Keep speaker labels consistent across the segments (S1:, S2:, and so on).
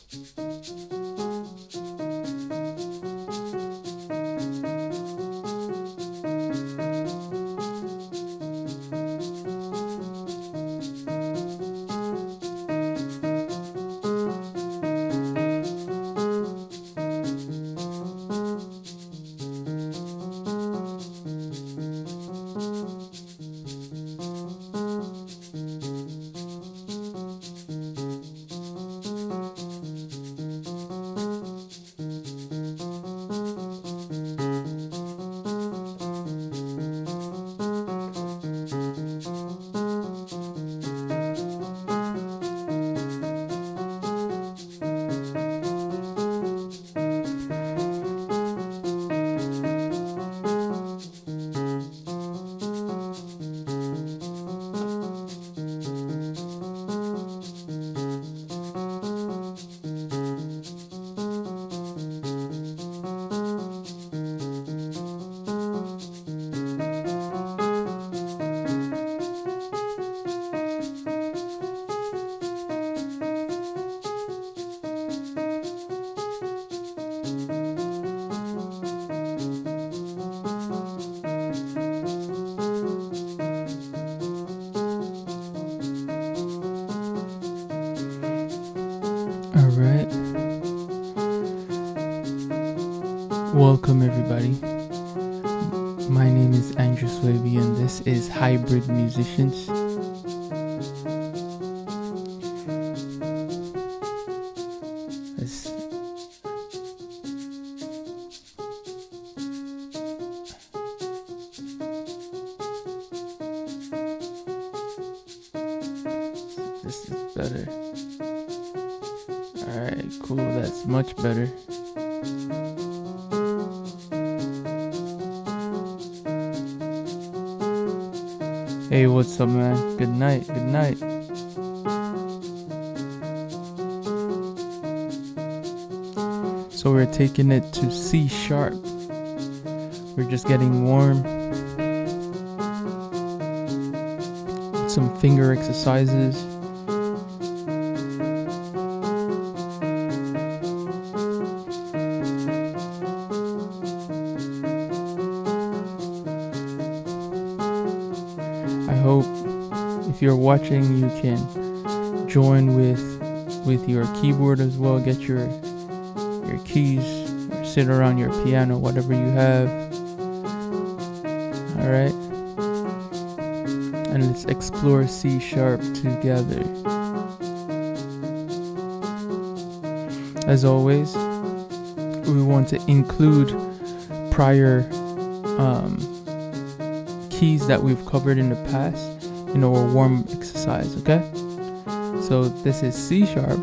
S1: Alright, welcome everybody. My name is Andrew Swaby and this is Hybrid Musicians. This is better. Alright, cool, that's much better. Hey, what's up, man? Good night, good night. So we're taking it to C sharp. We're just getting warm. Some finger exercises. I hope if you're watching you can join with your keyboard as well. Get your keys or sit around your piano, whatever you have. Alright, and let's explore C sharp together. As always, we want to include prior keys that we've covered in the past in our warm exercise, okay? So this is C sharp.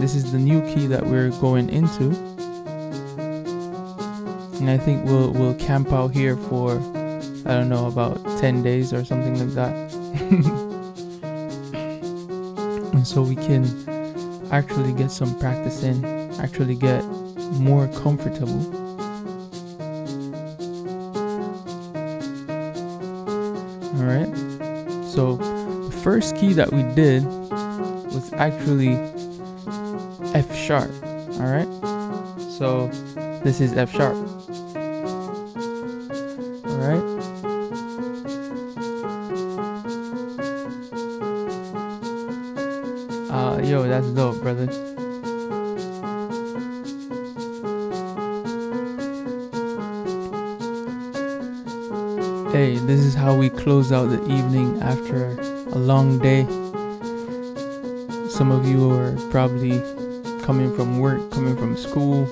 S1: This is the new key that we're going into. And I think we'll camp out here for, I don't know, about 10 days or something like that. And so we can actually get some practice in, actually get more comfortable. Alright, so the first key that we did was actually F sharp. Alright, so this is F sharp. Alright, yo, that's dope, brother. Hey, this is how we close out the evening after a long day. Some of you are probably coming from work, coming from school,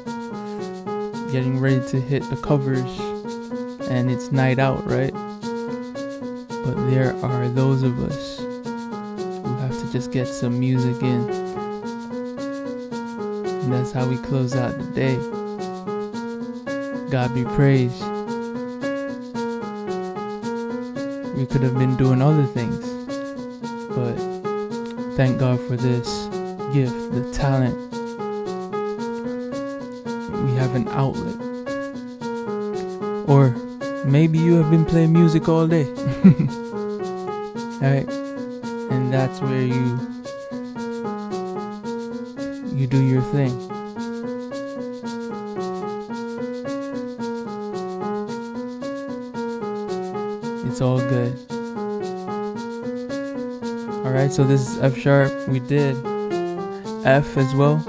S1: getting ready to hit the covers, and it's night out, right? But there are those of us who have to just get some music in. And that's how we close out the day. God be praised. We could have been doing other things, but thank God for this gift, the talent. We have an outlet. Or maybe you have been playing music all day. Alright, and that's where you do your thing. It's all good. Alright, so this is F sharp. We did F as well.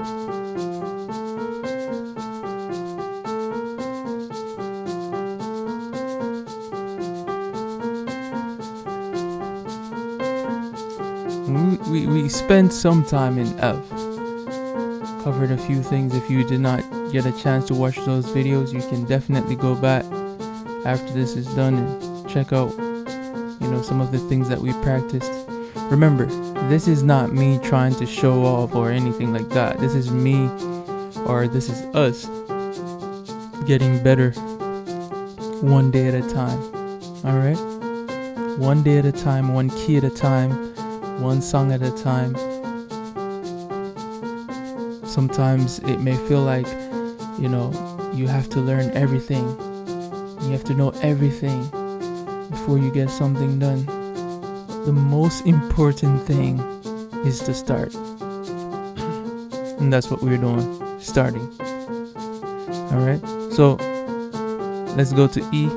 S1: We spent some time in F. Covered a few things. If you did not get a chance to watch those videos, you can definitely go back after this is done and check out, some of the things that we practiced. Remember, this is not me trying to show off or anything like that. This is me, or this is us getting better one day at a time. Alright? One day at a time, one key at a time, one song at a time. Sometimes it may feel like, you have to learn everything. You have to know everything before you get something done. The most important thing is to start. And that's what we're doing, starting. Alright, so let's go to E.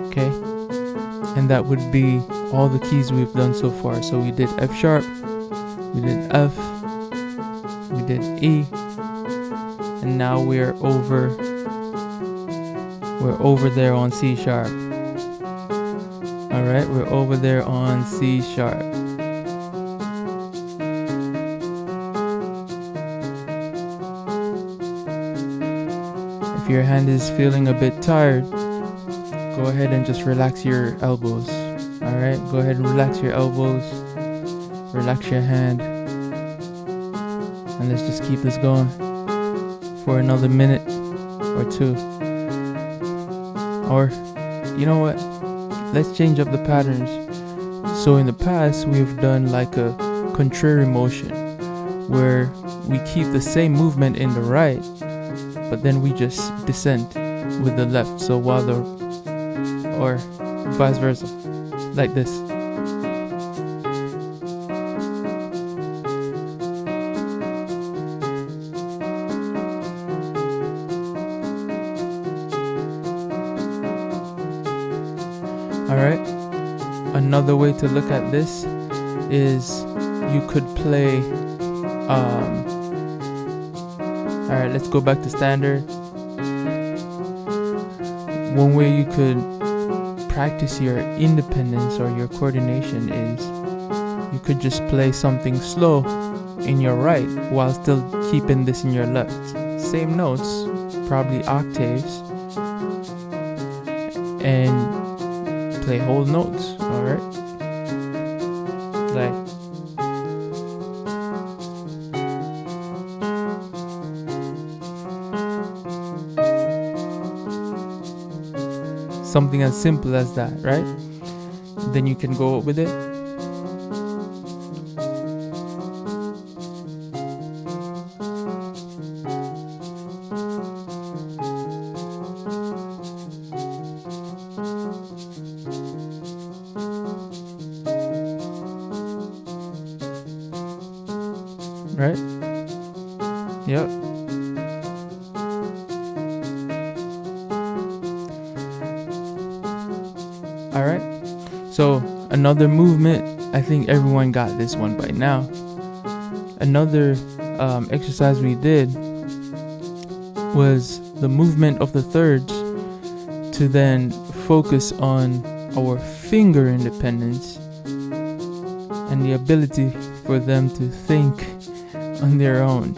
S1: Okay, and that would be all the keys we've done so far. So we did F sharp, we did F, we did E, and now we're over there on C sharp. Alright, we're over there on C sharp. If your hand is feeling a bit tired, go ahead and just relax your elbows. Alright, go ahead and relax your elbows, relax your hand, and let's just keep this going for another minute or two. Or, you know what? Let's change up the patterns. So in the past, we've done like a contrary motion where we keep the same movement in the right, but then we just descend with the left. So while or vice versa, like this. Alright, another way to look at this is you could play, alright, let's go back to standard. One way you could practice your independence or your coordination is you could just play something slow in your right while still keeping this in your left. Same notes, probably octaves, and play whole notes. Alright, like something as simple as that, right? Then you can go with it. Right? Yep. Alright, so another movement, I think everyone got this one by now. Another exercise we did was the movement of the thirds to then focus on our finger independence and the ability for them to think on their own,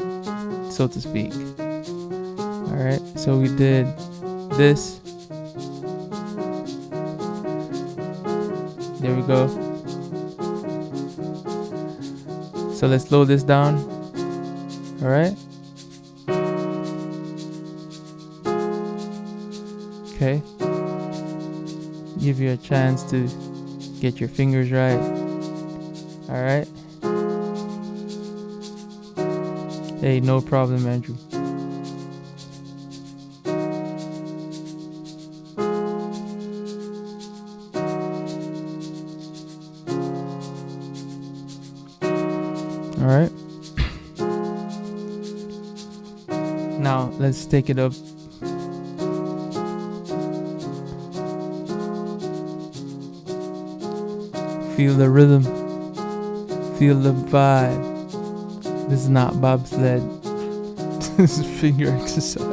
S1: so to speak. Alright, so we did this. There we go. So let's slow this down. Alright. Okay. Give you a chance to get your fingers right. Alright. Hey, no problem, Andrew. All right. Now let's take it up. Feel the rhythm. Feel the vibe. This is not bobsled. This is finger exercise.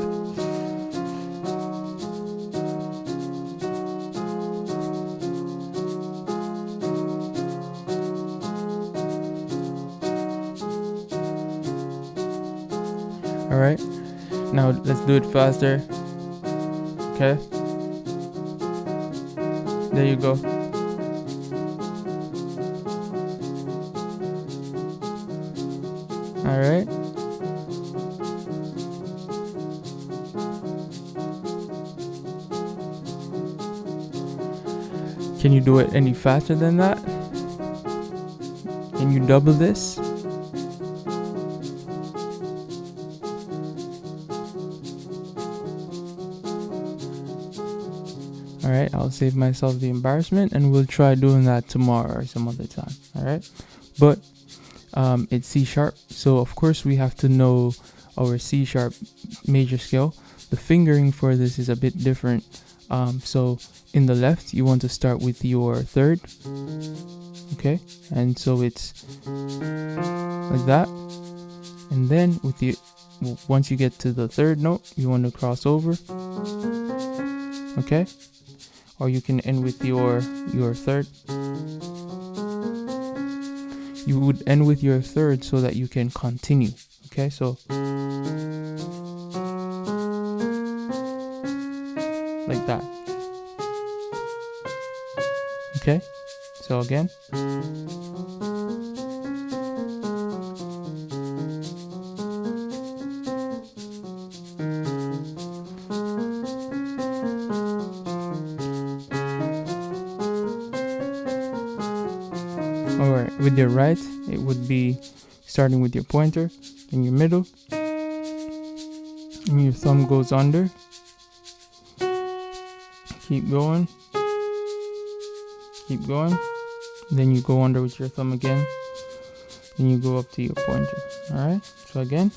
S1: All right. Now let's do it faster. Okay. There you go. All right. Can you do it any faster than that? Can you double this? Alright, I'll save myself the embarrassment and we'll try doing that tomorrow or some other time. Alright, but it's C sharp, so of course we have to know our C sharp major scale. The fingering for this is a bit different. So in the left you want to start with your third, okay, and so it's like that, and then with the once you get to the third note you want to cross over, okay, or you can end with your third. You would end with your third so that you can continue, okay, so like that. Okay, so again. Alright, with your right, it would be starting with your pointer in your middle, and your thumb goes under. Keep going. Keep going. Then you go under with your thumb again. Then you go up to your pointer. Alright, so again.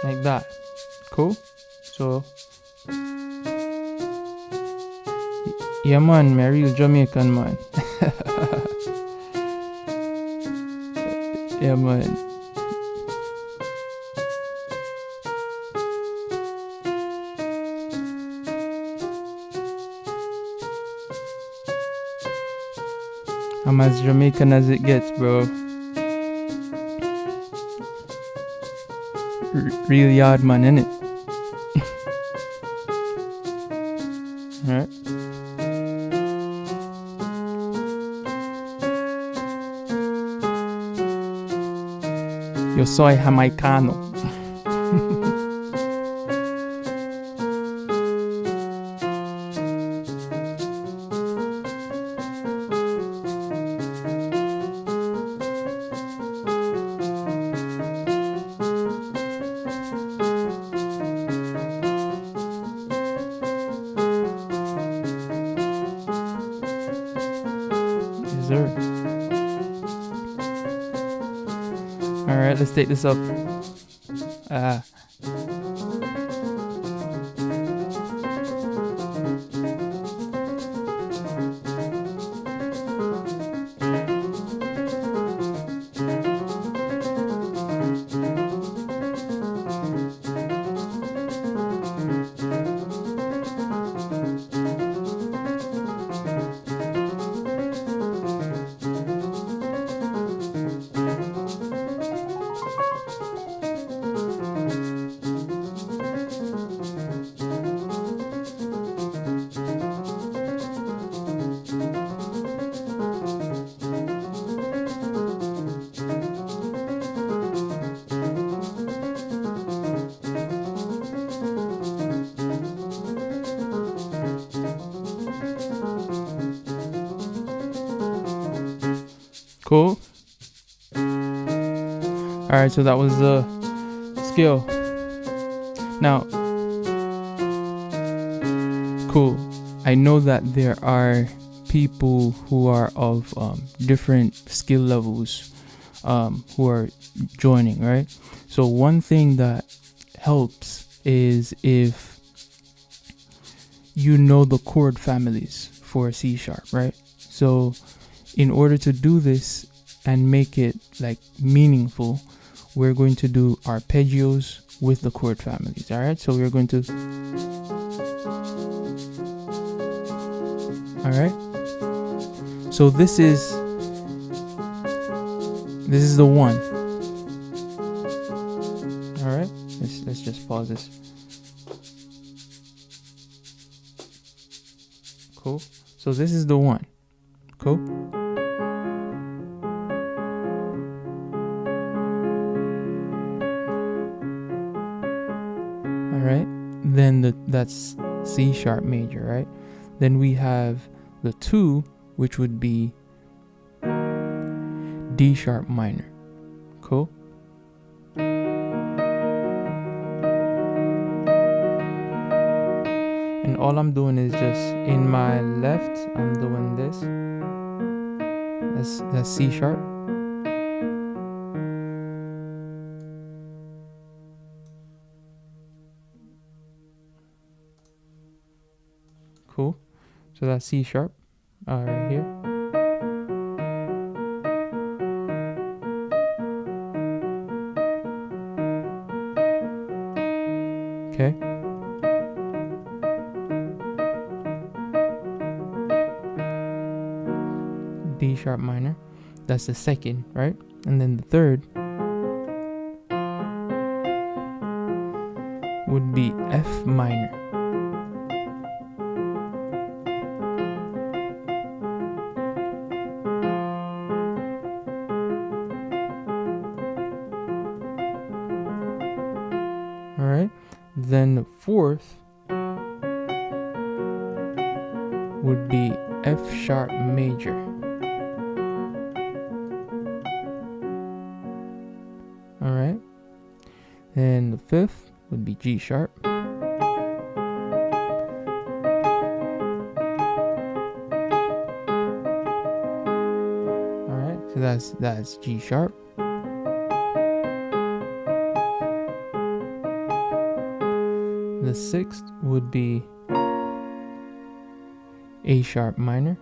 S1: Like that. Cool? So, yeah man, me a real Jamaican man. Yeah man. I'm as Jamaican as it gets, bro. Real yard man, innit? Alright. Yo soy jamaicano. Alright, let's take this up. Cool. Alright, so that was the skill. Now, cool. I know that there are people who are of different skill levels who are joining, right? So one thing that helps is if you know the chord families for C sharp, right? So in order to do this and make it like meaningful, we're going to do arpeggios with the chord families. All right, so we're going to, all right, so this is the one. All right, let's just pause this. Cool. So this is the one. Cool. Alright, then that's C sharp major, right? Then we have the 2, which would be D sharp minor. Cool. And all I'm doing is just in my left, I'm doing this. That's C sharp. Cool. So that's C sharp right here. Okay. D sharp minor. That's the second, right? And then the third would be F minor. All right. Then the fourth would be F sharp major. All right. And the fifth would be G sharp. All right. So that's G sharp. The sixth would be A sharp minor.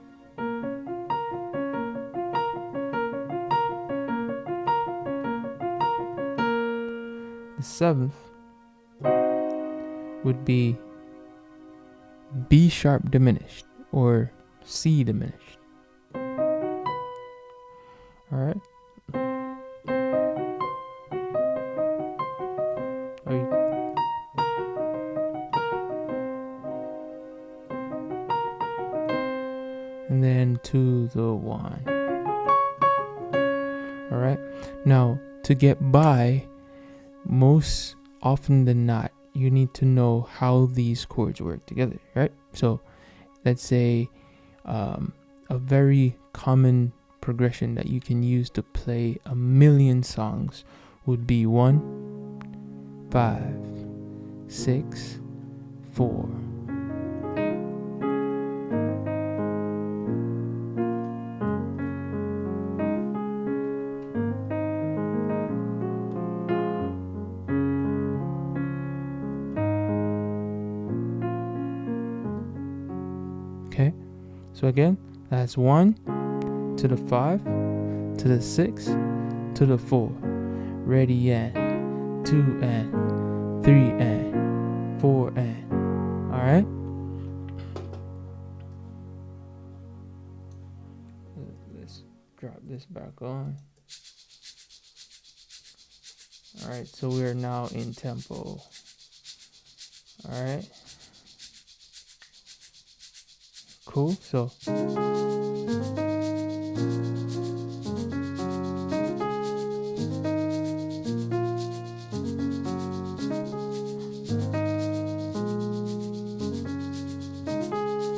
S1: The seventh would be B sharp diminished or C diminished. All right. And then to the 1. All right. Now, to get by, most often than not, you need to know how these chords work together, right? So let's say a very common progression that you can use to play a million songs would be 1, 5, 6, 4. Okay, so again, that's 1 to the 5 to the 6 to the 4. Ready and 2 and 3 and 4 and. All right. Let's drop this back on. All right, so we are now in tempo. All right. Cool. So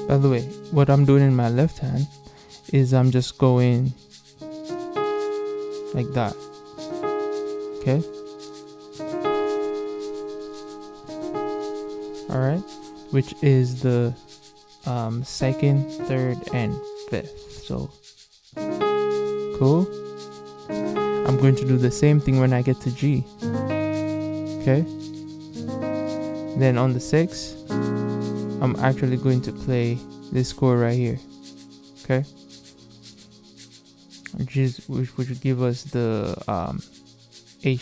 S1: by the way, what I'm doing in my left hand is I'm just going like that. Okay. All right, which is the second, third, and fifth. So cool. I'm going to do the same thing when I get to G. Okay. Then on the 6th, I'm actually going to play this chord right here. Okay. Which would give us the A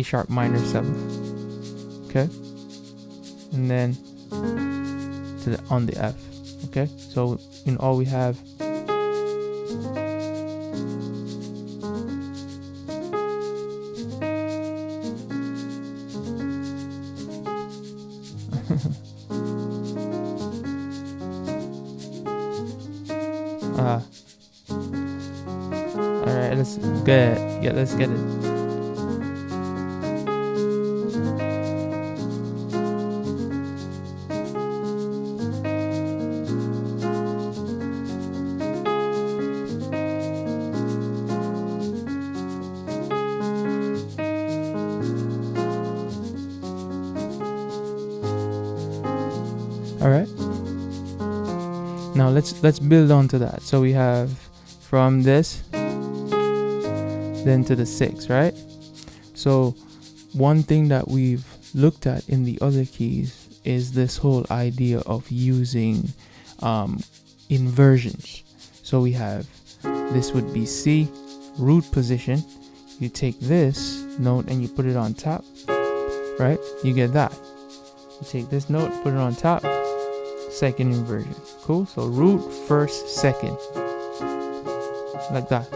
S1: sharp minor 7th. Okay. And then on the F. Okay. So in all we have alright, let's get it. Yeah, let's get it. Alright. Now let's build on to that. So we have from this then to the 6, right? So one thing that we've looked at in the other keys is this whole idea of using inversions. So we have, this would be C, root position. You take this note and you put it on top, right? You get that. You take this note, put it on top, second inversion. Cool. So root, first, second, like that.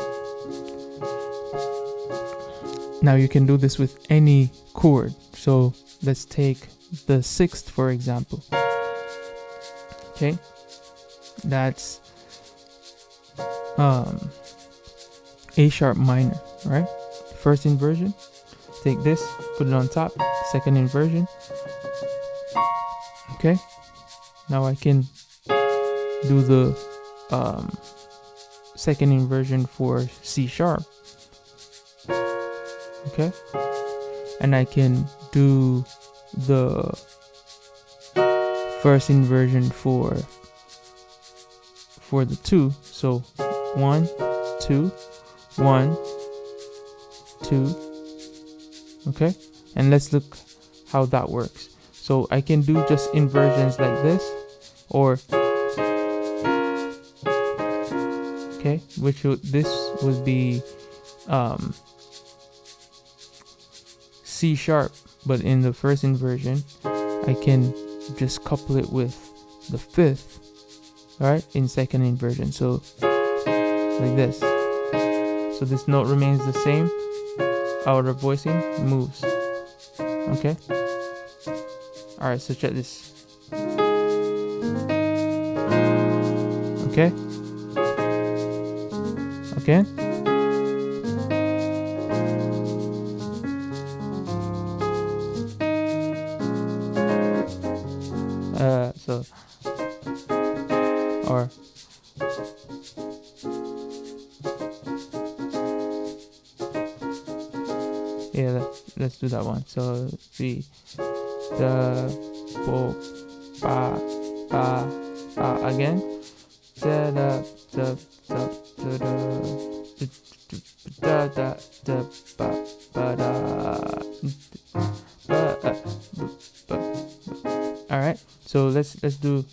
S1: Now you can do this with any chord. So let's take the 6th for example. Okay, that's A sharp minor, right? First inversion. Take this, put it on top, second inversion. Okay, now I can do the second inversion for C sharp. Okay, and I can do the first inversion for the 2. So 1, 2, 1, 2. Okay, and let's look how that works. So I can do just inversions like this, or okay, this would be C sharp, but in the first inversion I can just couple it with the 5th, right, in second inversion. So like this. So this note remains the same, outer voicing moves. Okay, all right, so check this. Okay, again. So or yeah, let's do that one. So see the bo ba ba ba again. Da da da da da da da ba ba da. All right, so let's do.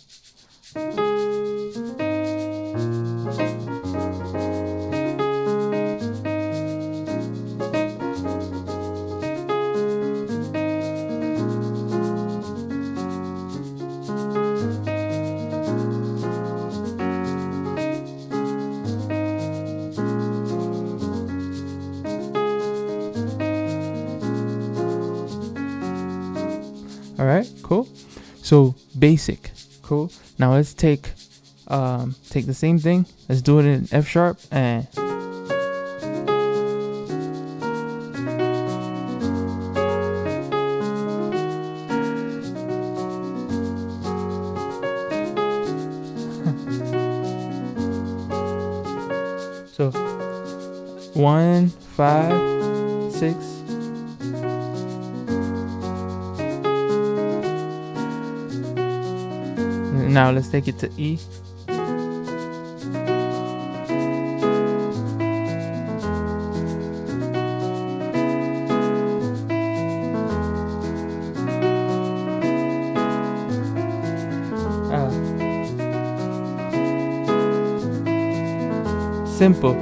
S1: All right, cool. So basic, cool. Now let's take the same thing. Let's do it in F sharp and so 1, 5, 6. Now let's take it to E. Simple.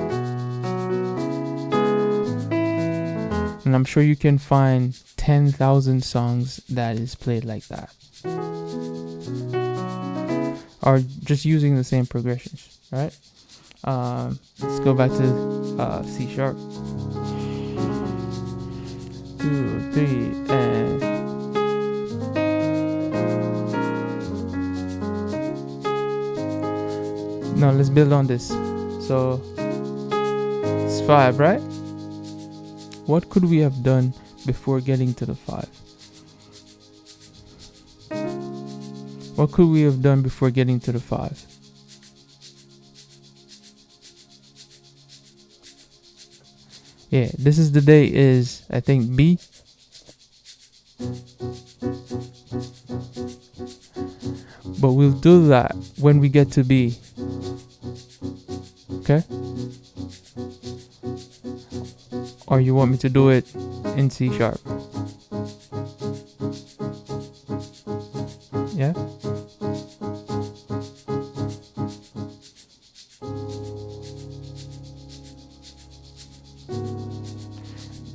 S1: And I'm sure you can find 10,000 songs that is played like that, or just using the same progressions, right? Let's go back to C sharp. 2, 3, and now let's build on this. So it's 5, right? What could we have done before getting to the 5? What could we have done before getting to the 5? Yeah, this is the day is, I think, B. But we'll do that when we get to B. Okay? Or you want me to do it in C sharp? Yeah?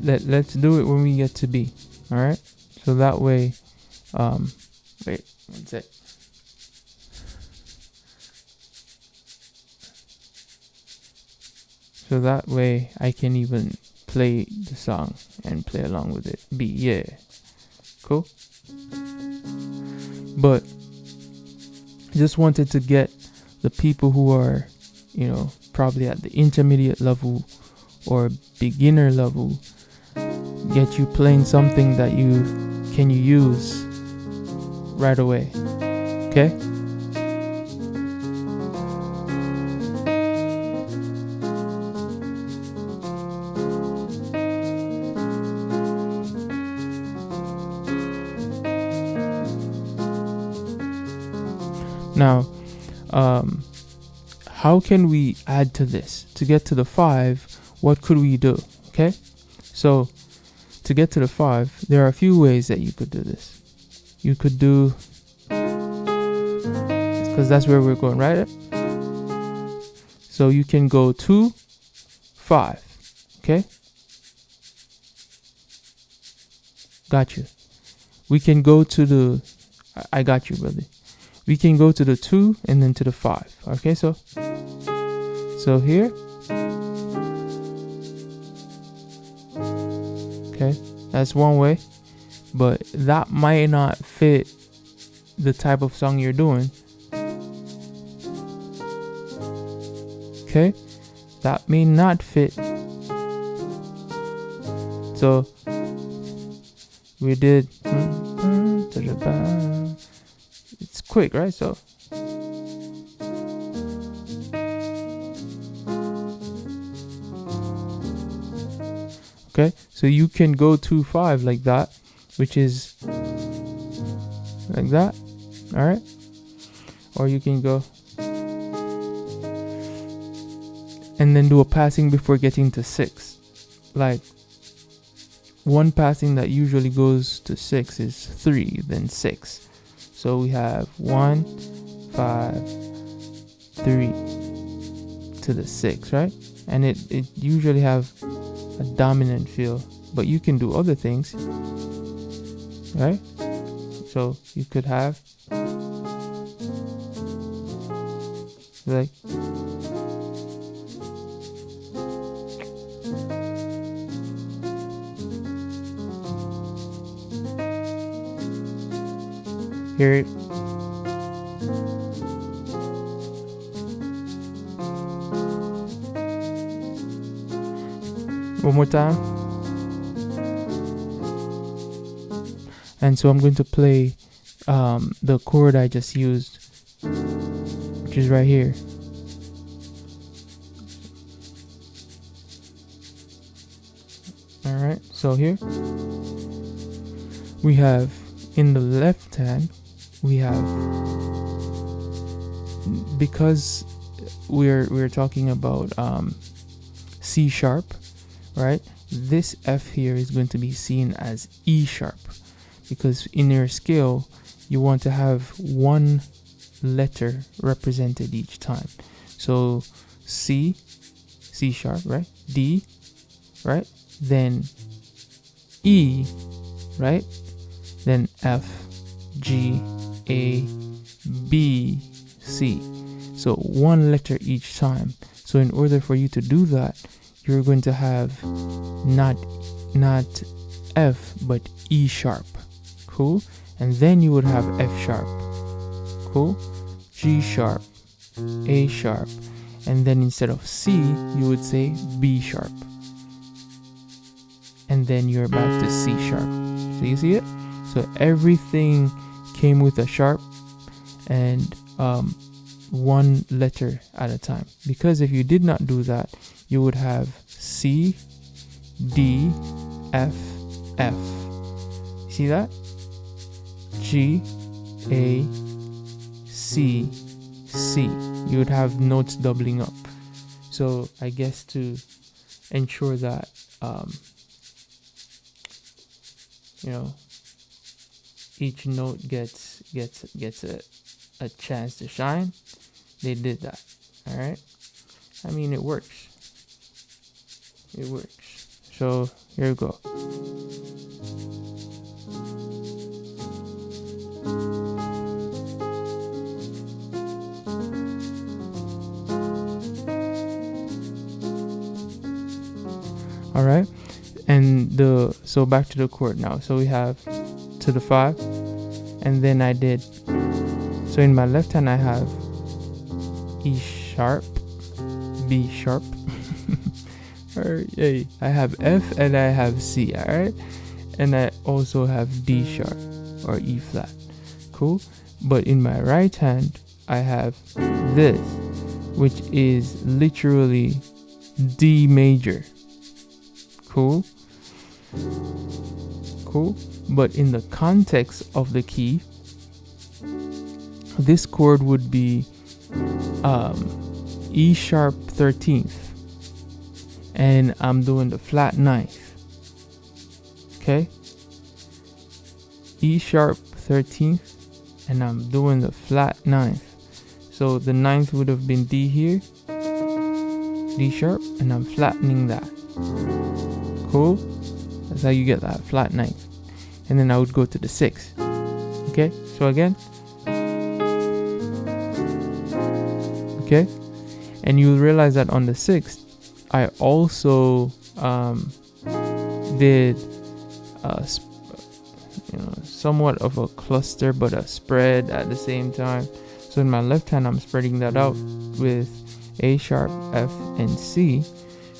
S1: Let's do it when we get to B. Alright? So that way, wait, one sec. So that way I can even play the song and play along with it. B, yeah. Cool. But just wanted to get the people who are, probably at the intermediate level or beginner level, get you playing something that you can use right away. Okay? Now, how can we add to this? To get to the 5, what could we do? Okay, so to get to the 5, there are a few ways that you could do this. You could do, because that's where we're going, right? So you can go 2, 5. Okay, got you. We can go to the, I got you, brother. We can go to the 2 and then to the 5. Okay, so here. Okay, that's one way, but that might not fit the type of song you're doing. Okay, that may not fit. So we did. It's quick, right? So okay, so you can go 2, 5 like that, which is like that. All right, or you can go and then do a passing before getting to 6. Like one passing that usually goes to 6 is 3, then 6. So we have 1, 5, 3 to the 6, right? And it usually have a dominant feel, but you can do other things, right? So you could have like hear it. One more time. And so I'm going to play the chord I just used, which is right here. Alright, so here we have in the left hand we have because we're talking about C sharp, right? This F here is going to be seen as E sharp, because in your scale you want to have one letter represented each time. So C sharp, right? D, right? Then E, right? Then F, G, A, B, C. So one letter each time. So in order for you to do that, you're going to have not F but E sharp. Cool? And then you would have F sharp. Cool? G sharp, A sharp, and then instead of C you would say B sharp, and then you're back to C sharp. So you see it? So everything came with a sharp and one letter at a time, because if you did not do that you would have C, D, F, F. See that? G, A, C, C. You would have notes doubling up. So I guess to ensure that each note gets a chance to shine, they did that. All right. I mean, it works. It works. So here we go. All right, and so back to the chord now. So we have to the 5, and then I did. So in my left hand I have E sharp, B sharp, or I have F and I have C. All right, and I also have D sharp or E flat. Cool. But in my right hand I have this, which is literally D major. Cool. But in the context of the key, this chord would be E sharp 13th, and I'm doing the flat 9th. Okay, E sharp 13th, and I'm doing the flat 9th. So the 9th would have been D here, D sharp, and I'm flattening that. Cool. That's how you get that flat 9th. And then I would go to the 6th. Okay, so again. Okay, and you'll realize that on the 6th I also did somewhat of a cluster but a spread at the same time. So in my left hand I'm spreading that out with A sharp, F, and C,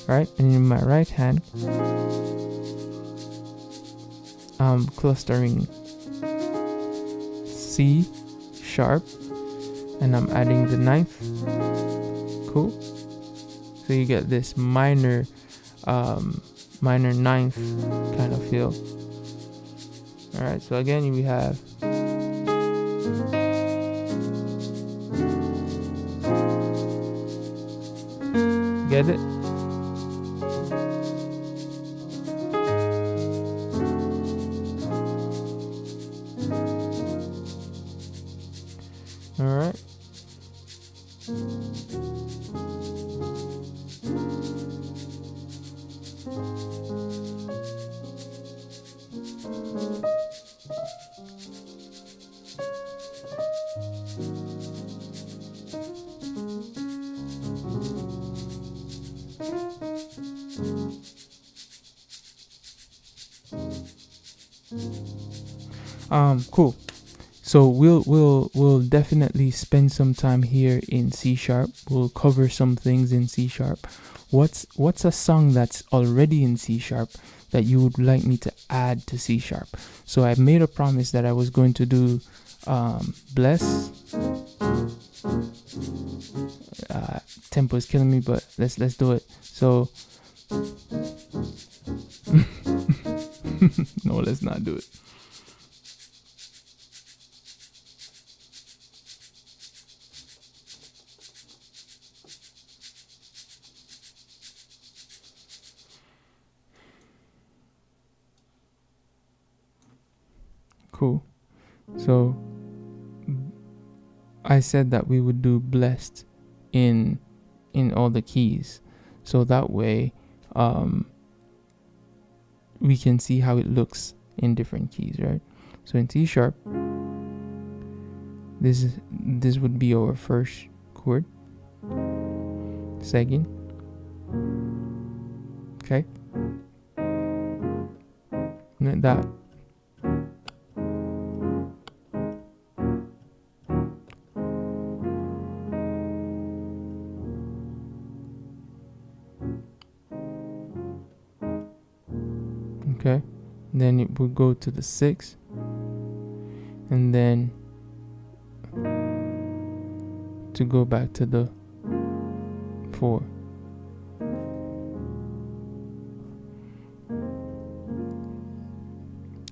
S1: right? And in my right hand I'm clustering C sharp, and I'm adding the 9th. Cool. So you get this minor 9th kind of feel. All right, so again we have get it. All right. Cool. So we'll definitely spend some time here in C sharp. We'll cover some things in C sharp. What's a song that's already in C sharp that you would like me to add to C sharp? So I made a promise that I was going to do Bless. Tempo is killing me, but let's do it. So no, let's not do it. Cool. So I said that we would do blessed in all the keys, so that way we can see how it looks in different keys, right? So in C sharp, this would be our first chord, second, okay, like that. Okay, then it would go to the 6, and then to go back to the 4.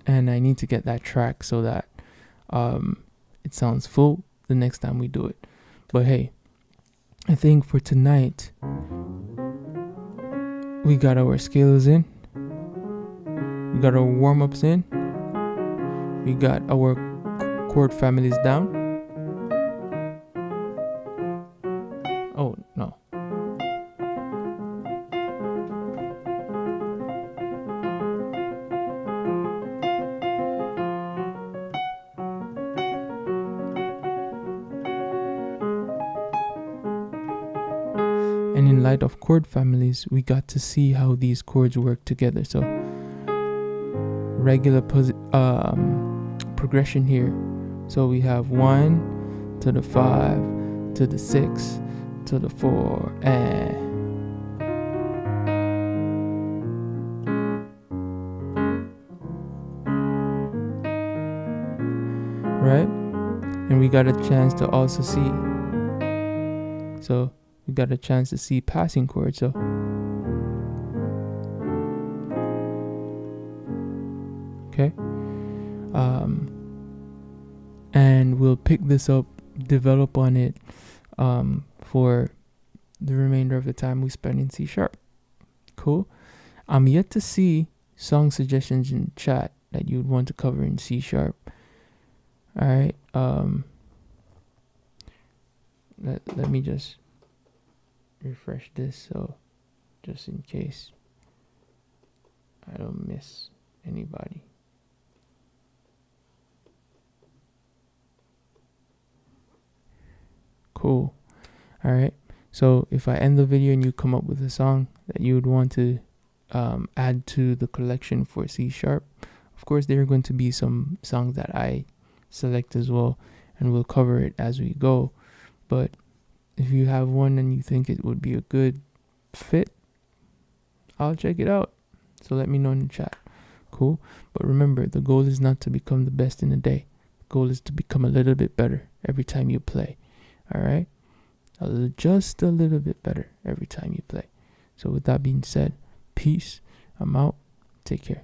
S1: And I need to get that track so that it sounds full the next time we do it. But hey, I think for tonight we got our scales in, we got our warm-ups in, we got our chord families down. Oh no. And in light of chord families, we got to see how these chords work together. So regular progression here. So we have 1 to the 5 to the 6 to the 4 and right, and we got a chance to also see, so we got a chance to see passing chords. So okay, and we'll pick this up, develop on it for the remainder of the time we spend in C sharp. Cool. I'm yet to see song suggestions in chat that you would want to cover in C sharp. All right. Let me just refresh this, so just in case I don't miss anybody. Cool. All right. So if I end the video and you come up with a song that you would want to add to the collection for C sharp, of course there are going to be some songs that I select as well, and we'll cover it as we go. But if you have one and you think it would be a good fit, I'll check it out. So let me know in the chat. Cool. But remember, the goal is not to become the best in a day. The goal is to become a little bit better every time you play. All right? Just a little bit better every time you play. So with that being said, peace. I'm out. Take care.